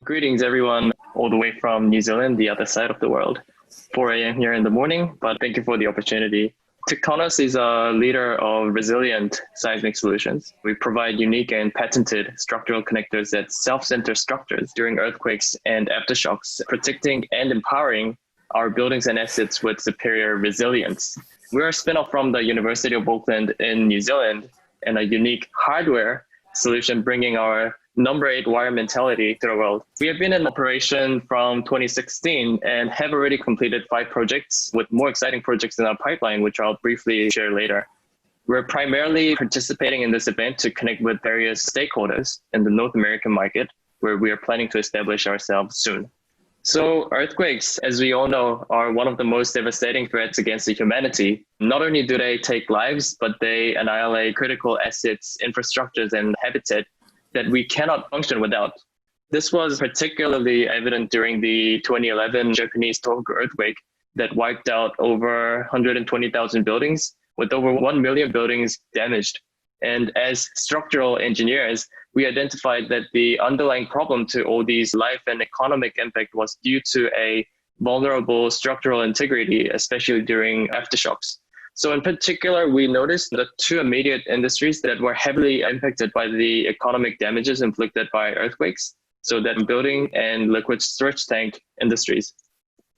Greetings, everyone, all the way from New Zealand, the other side of the world. 4 a.m. here in the morning, but thank you for the opportunity. Tectonus is a leader of resilient seismic solutions. We provide unique and patented structural connectors that self-center structures during earthquakes and aftershocks, protecting and empowering our buildings and assets with superior resilience. We're a spin-off from the University of Auckland in New Zealand and a unique hardware solution bringing our number 8 wire mentality to the world. We have been in operation from 2016 and have already completed 5 projects with more exciting projects in our pipeline, which I'll briefly share later. We're primarily participating in this event to connect with various stakeholders in the North American market, where we are planning to establish ourselves soon. So earthquakes, as we all know, are one of the most devastating threats against humanity. Not only do they take lives, but they annihilate critical assets, infrastructures, and habitat that we cannot function without. This was particularly evident during the 2011 Japanese Tohoku earthquake that wiped out over 120,000 buildings, with over 1 million buildings damaged. And as structural engineers, we identified that the underlying problem to all these life and economic impact was due to a vulnerable structural integrity, especially during aftershocks. So in particular, we noticed the 2 immediate industries that were heavily impacted by the economic damages inflicted by earthquakes, so that building and liquid storage tank industries.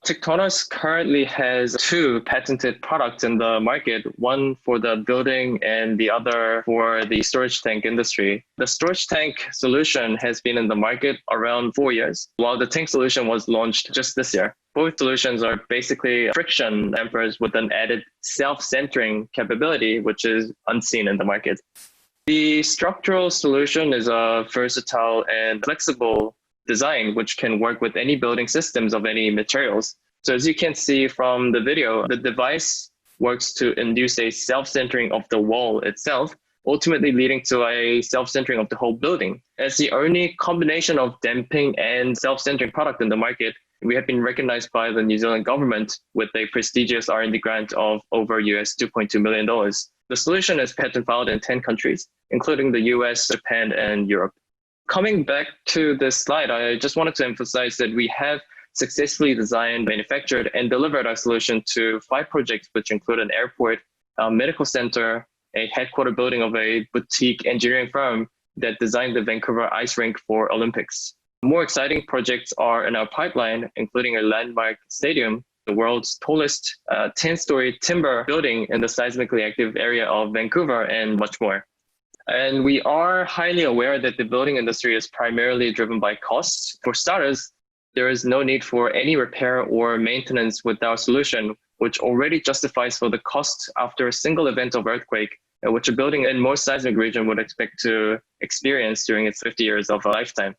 Tectonus currently has 2 patented products in the market, one for the building and the other for the storage tank industry. The storage tank solution has been in the market around 4 years, while the tank solution was launched just this year. Both solutions are basically friction dampers with an added self-centering capability, which is unseen in the market. The structural solution is a versatile and flexible design, which can work with any building systems of any materials. So as you can see from the video, the device works to induce a self-centering of the wall itself, ultimately leading to a self-centering of the whole building. As the only combination of damping and self-centering product in the market, we have been recognized by the New Zealand government with a prestigious R&D grant of over US $2.2 million. The solution is patent filed in 10 countries, including the US, Japan, and Europe. Coming back to this slide, I just wanted to emphasize that we have successfully designed, manufactured, and delivered our solution to 5 projects, which include an airport, a medical center, a headquarter building of a boutique engineering firm that designed the Vancouver ice rink for Olympics. More exciting projects are in our pipeline, including a landmark stadium, the world's tallest 10-story timber building in the seismically active area of Vancouver, and much more. And we are highly aware that the building industry is primarily driven by costs. For starters, there is no need for any repair or maintenance with our solution, which already justifies for the cost after a single event of earthquake, which a building in most seismic region would expect to experience during its 50 years of a lifetime.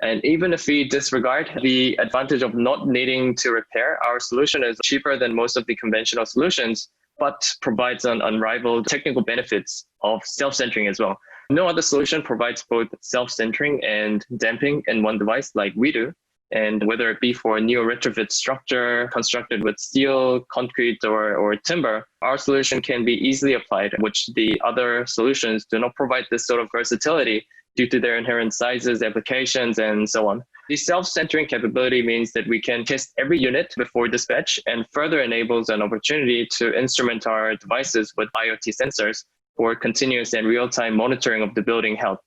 And even if we disregard the advantage of not needing to repair, our solution is cheaper than most of the conventional solutions, but provides an unrivaled technical benefits of self-centering as well. No other solution provides both self-centering and damping in one device like we do. And whether it be for a new retrofit structure constructed with steel, concrete, or timber, our solution can be easily applied, which the other solutions do not provide this sort of versatility due to their inherent sizes, applications, and so on. The self-centering capability means that we can test every unit before dispatch and further enables an opportunity to instrument our devices with IoT sensors for continuous and real-time monitoring of the building health.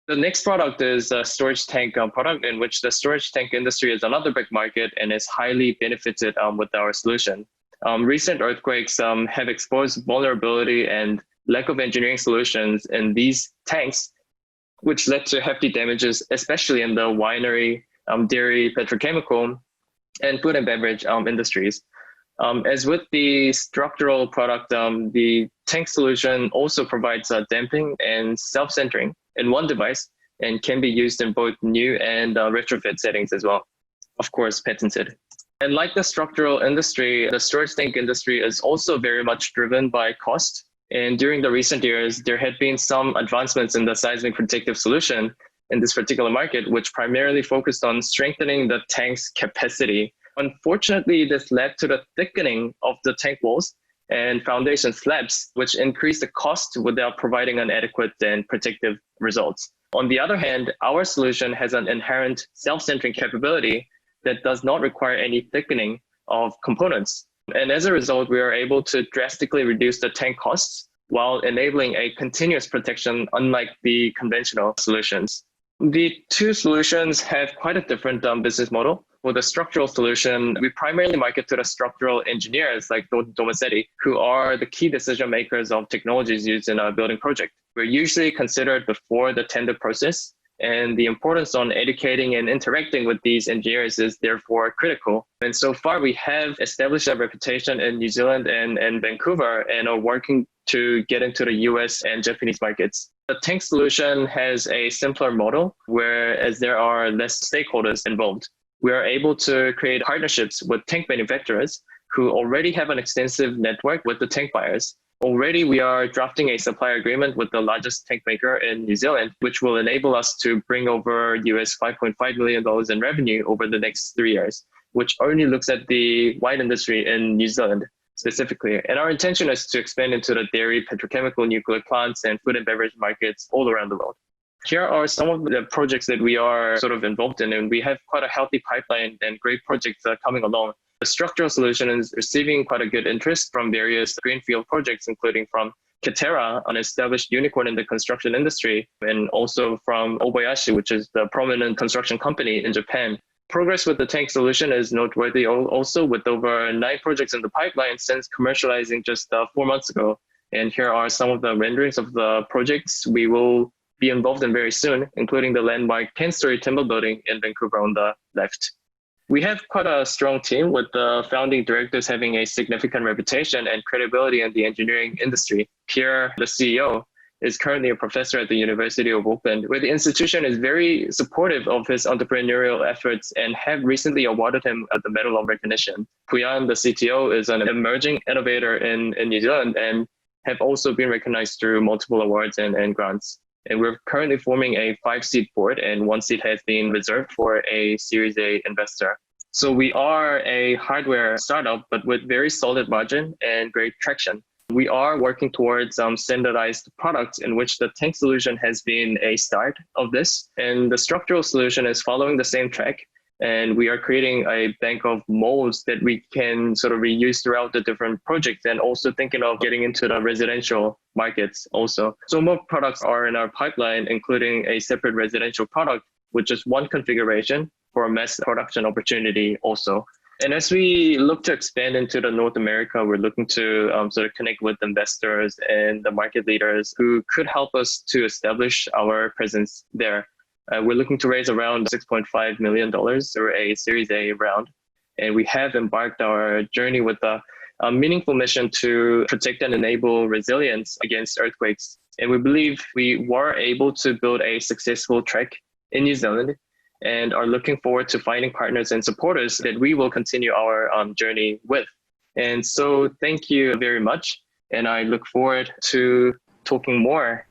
The next product is a storage tank product, in which the storage tank industry is another big market and is highly benefited with our solution. Recent earthquakes have exposed vulnerability and lack of engineering solutions in these tanks, which led to hefty damages, especially in the winery, dairy, petrochemical, and food and beverage industries. As with the structural product, the tank solution also provides damping and self-centering in one device and can be used in both new and retrofit settings as well, of course, patented. And like the structural industry, the storage tank industry is also very much driven by cost. And during the recent years, there had been some advancements in the seismic protective solution in this particular market, which primarily focused on strengthening the tank's capacity. Unfortunately, this led to the thickening of the tank walls and foundation slabs, which increased the cost without providing an adequate and protective results. On the other hand, our solution has an inherent self-centering capability that does not require any thickening of components. And as a result, we are able to drastically reduce the tank costs while enabling a continuous protection, unlike the conventional solutions. The two solutions have quite a different business model. For the structural solution, we primarily market to the structural engineers like Domacetti, who are the key decision makers of technologies used in a building project. We're usually considered before the tender process, and the importance on educating and interacting with these engineers is therefore critical. And so far, we have established a reputation in New Zealand and Vancouver and are working to get into the US and Japanese markets. The tank solution has a simpler model, whereas there are less stakeholders involved. We are able to create partnerships with tank manufacturers who already have an extensive network with the tank buyers. Already, we are drafting a supplier agreement with the largest tank maker in New Zealand, which will enable us to bring over US $5.5 million in revenue over the next 3 years, which only looks at the wine industry in New Zealand specifically. And our intention is to expand into the dairy, petrochemical, nuclear plants, and food and beverage markets all around the world. Here are some of the projects that we are sort of involved in, and we have quite a healthy pipeline and great projects coming along. The structural solution is receiving quite a good interest from various greenfield projects, including from Katera, an established unicorn in the construction industry, and also from Obayashi, which is the prominent construction company in Japan. Progress with the tank solution is noteworthy also, with over 9 projects in the pipeline since commercializing just 4 months ago. And here are some of the renderings of the projects we will be involved in very soon, including the landmark 10-story timber building in Vancouver on the left. We have quite a strong team, with the founding directors having a significant reputation and credibility in the engineering industry. Pierre, the CEO, is currently a professor at the University of Auckland, where the institution is very supportive of his entrepreneurial efforts and have recently awarded him the Medal of Recognition. Puyan, the CTO, is an emerging innovator in New Zealand and have also been recognized through multiple awards and grants. And we're currently forming a 5-seat board, and 1 seat has been reserved for a Series A investor. So we are a hardware startup, but with very solid margin and great traction. We are working towards standardized products, in which the tank solution has been a start of this. And the structural solution is following the same track. And we are creating a bank of molds that we can sort of reuse throughout the different projects, and also thinking of getting into the residential markets also. So more products are in our pipeline, including a separate residential product with just one configuration for a mass production opportunity also. And as we look to expand into the North America, we're looking to sort of connect with investors and the market leaders who could help us to establish our presence there. We're looking to raise around $6.5 million through a Series A round. And we have embarked our journey with a meaningful mission to protect and enable resilience against earthquakes. And we believe we were able to build a successful track in New Zealand, and are looking forward to finding partners and supporters that we will continue our journey with. And so thank you very much. And I look forward to talking more